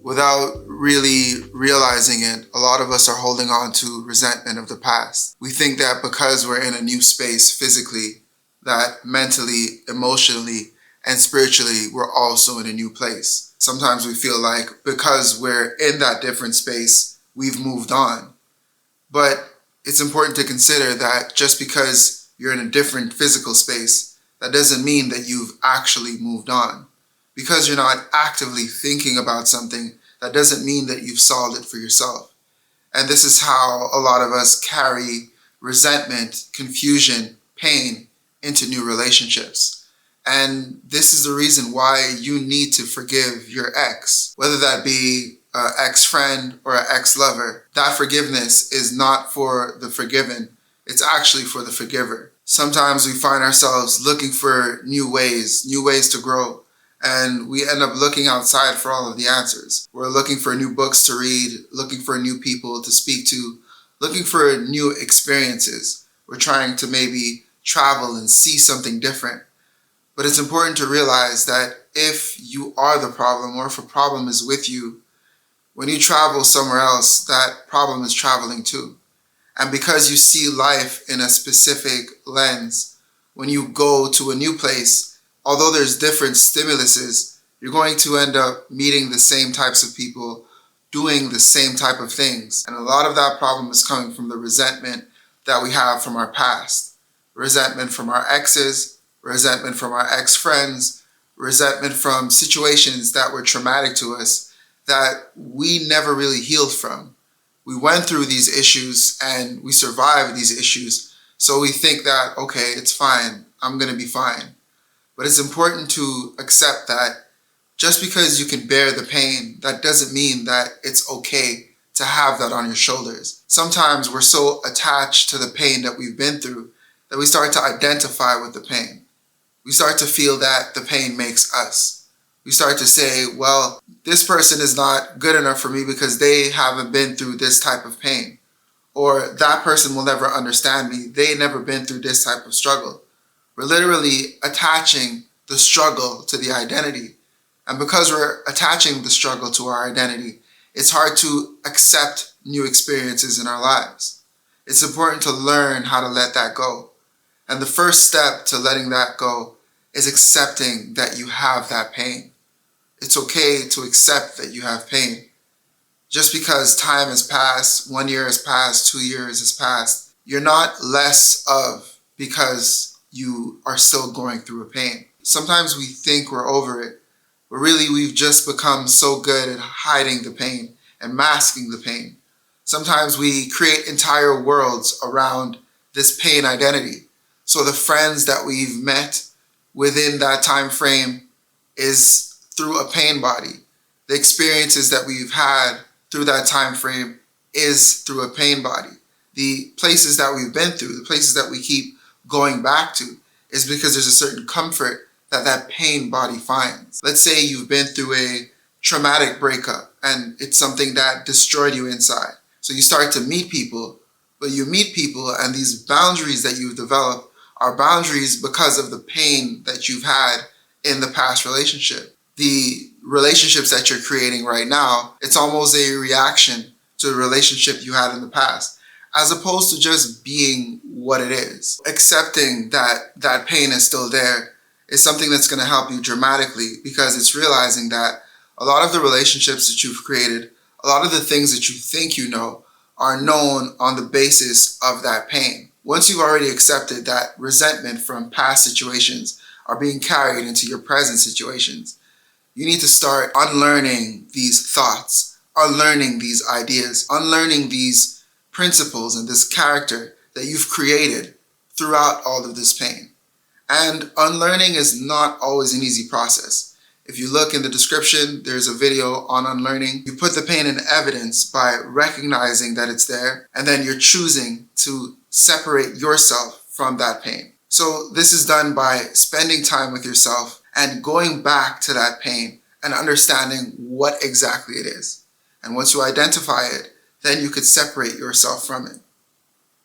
Without really realizing it, a lot of us are holding on to resentment of the past. We think that because we're in a new space physically, that mentally, emotionally, and spiritually, we're also in a new place. Sometimes we feel like because we're in that different space, we've moved on. But it's important to consider that just because you're in a different physical space, that doesn't mean that you've actually moved on. Because you're not actively thinking about something, that doesn't mean that you've solved it for yourself. And this is how a lot of us carry resentment, confusion, pain into new relationships. And this is the reason why you need to forgive your ex, whether that be an ex-friend or an ex-lover. That forgiveness is not for the forgiven, it's actually for the forgiver. Sometimes we find ourselves looking for new ways to grow. And we end up looking outside for all of the answers. We're looking for new books to read, looking for new people to speak to, looking for new experiences. We're trying to maybe travel and see something different. But it's important to realize that if you are the problem, or if a problem is with you, when you travel somewhere else, that problem is traveling too. And because you see life in a specific lens, when you go to a new place, although there's different stimuluses, you're going to end up meeting the same types of people, doing the same type of things. And a lot of that problem is coming from the resentment that we have from our past. Resentment from our exes, resentment from our ex-friends, resentment from situations that were traumatic to us that we never really healed from. We went through these issues and we survived these issues. So we think that, okay, it's fine, I'm gonna be fine. But it's important to accept that just because you can bear the pain, that doesn't mean that it's okay to have that on your shoulders. Sometimes we're so attached to the pain that we've been through that we start to identify with the pain. We start to feel that the pain makes us. We start to say, well, this person is not good enough for me because they haven't been through this type of pain. Or that person will never understand me. They never been through this type of struggle. We're literally attaching the struggle to the identity. And because we're attaching the struggle to our identity, it's hard to accept new experiences in our lives. It's important to learn how to let that go. And the first step to letting that go is accepting that you have that pain. It's okay to accept that you have pain. Just because time has passed, 1 year has passed, 2 years has passed, you're not less of because you are still going through a pain. Sometimes we think we're over it, but really we've just become so good at hiding the pain and masking the pain. Sometimes we create entire worlds around this pain identity. So the friends that we've met within that time frame is through a pain body. The experiences that we've had through that time frame is through a pain body. The places that we've been through, the places that we keep going back to, is because there's a certain comfort that that pain body finds. Let's say you've been through a traumatic breakup and it's something that destroyed you inside. So you start to meet people, but you meet people and these boundaries that you've developed are boundaries because of the pain that you've had in the past relationship. The relationships that you're creating right now, it's almost a reaction to the relationship you had in the past, as opposed to just being what it is. Accepting that that pain is still there is something that's going to help you dramatically, because it's realizing that a lot of the relationships that you've created, a lot of the things that you think you know, are known on the basis of that pain. Once you've already accepted that resentment from past situations are being carried into your present situations, you need to start unlearning these thoughts, unlearning these ideas, unlearning these principles and this character that you've created throughout all of this pain. And unlearning is not always an easy process. If you look in the description, there's a video on unlearning. You put the pain in evidence by recognizing that it's there, and then you're choosing to separate yourself from that pain. So this is done by spending time with yourself and going back to that pain and understanding what exactly it is. And once you identify it, then you could separate yourself from it.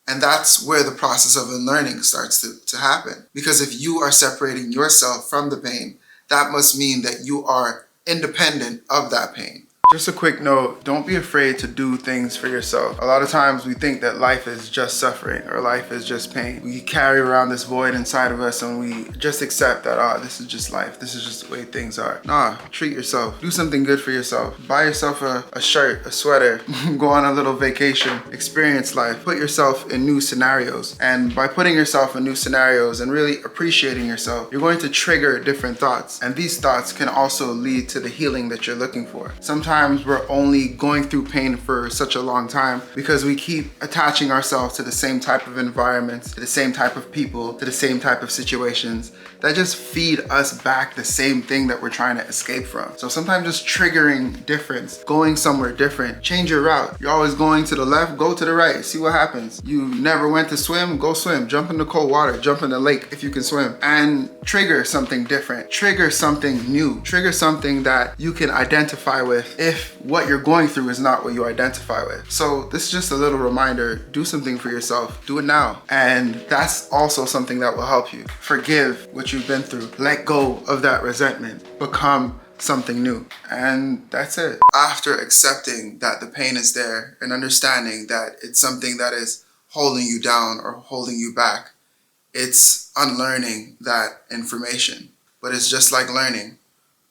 And that's where the process of unlearning starts to happen. Because if you are separating yourself from the pain, that must mean that you are independent of that pain. Just a quick note, don't be afraid to do things for yourself. A lot of times we think that life is just suffering or life is just pain. We carry around this void inside of us and we just accept that, this is just life. This is just the way things are. Nah, treat yourself. Do something good for yourself. Buy yourself a shirt, a sweater, go on a little vacation, experience life, put yourself in new scenarios. And by putting yourself in new scenarios and really appreciating yourself, you're going to trigger different thoughts. And these thoughts can also lead to the healing that you're looking for. Sometimes we're only going through pain for such a long time because we keep attaching ourselves to the same type of environments, to the same type of people, to the same type of situations that just feed us back the same thing that we're trying to escape from. So sometimes just triggering difference, going somewhere different, change your route. You're always going to the left, go to the right, see what happens. You never went to swim, go swim, jump in the cold water, jump in the lake if you can swim, and trigger something different, trigger something new, trigger something that you can identify with if what you're going through is not what you identify with. So this is just a little reminder, do something for yourself, do it now. And that's also something that will help you. Forgive what you've been through, let go of that resentment, become something new. And that's it. After accepting that the pain is there and understanding that it's something that is holding you down or holding you back, it's unlearning that information. But it's just like learning.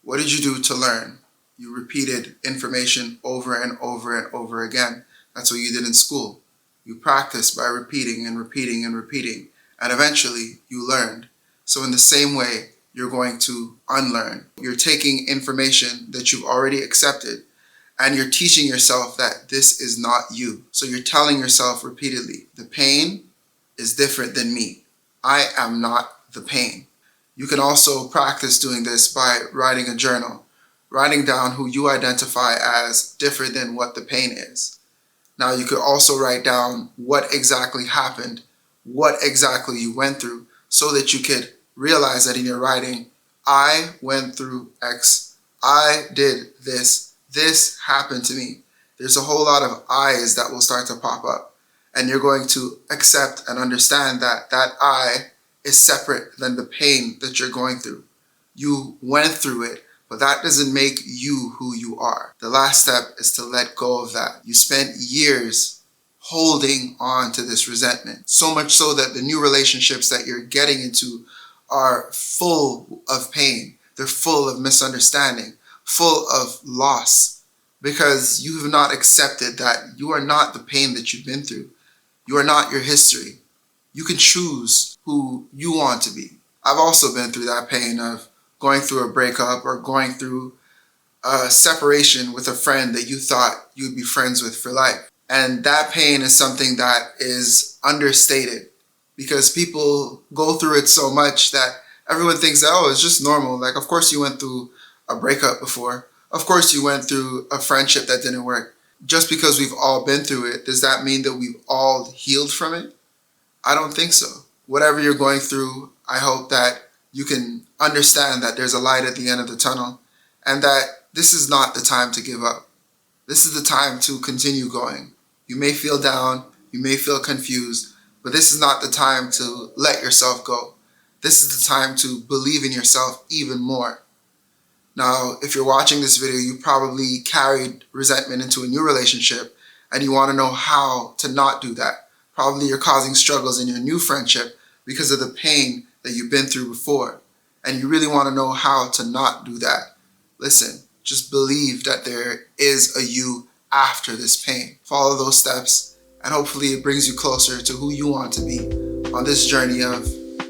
What did you do to learn? You repeated information over and over and over again. That's what you did in school. You practiced by repeating and repeating and repeating. And eventually you learned. So in the same way, you're going to unlearn. You're taking information that you've already accepted and you're teaching yourself that this is not you. So you're telling yourself repeatedly, the pain is different than me. I am not the pain. You can also practice doing this by writing a journal, writing down who you identify as different than what the pain is. Now you could also write down what exactly happened, what exactly you went through, so that you could realize that in your writing, I went through X, I did this, this happened to me. There's a whole lot of I's that will start to pop up. And you're going to accept and understand that that I is separate than the pain that you're going through. You went through it, but that doesn't make you who you are. The last step is to let go of that. You spent years holding on to this resentment, so much so that the new relationships that you're getting into are full of pain. They're full of misunderstanding, full of loss, because you have not accepted that you are not the pain that you've been through. You are not your history. You can choose who you want to be. I've also been through that pain of going through a breakup or going through a separation with a friend that you thought you'd be friends with for life. And that pain is something that is understated because people go through it so much that everyone thinks that, oh, it's just normal. Like, of course you went through a breakup before. Of course you went through a friendship that didn't work. Just because we've all been through it, does that mean that we've all healed from it? I don't think so. Whatever you're going through, I hope that you can understand that there's a light at the end of the tunnel and that this is not the time to give up. This is the time to continue going. You may feel down, you may feel confused, but this is not the time to let yourself go. This is the time to believe in yourself even more. Now, if you're watching this video, you probably carried resentment into a new relationship and you want to know how to not do that. Probably you're causing struggles in your new friendship because of the pain that you've been through before. And you really want to know how to not do that. Listen, just believe that there is a you after this pain. Follow those steps and hopefully it brings you closer to who you want to be on this journey of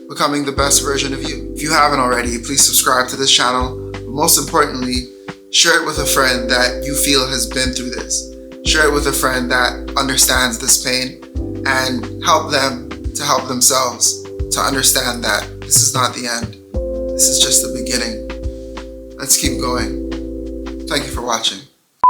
becoming the best version of you. If you haven't already, please subscribe to this channel. But most importantly, share it with a friend that you feel has been through this. Share it with a friend that understands this pain and help them to help themselves to understand that this is not the end. This is just the beginning. Let's keep going. Thank you for watching.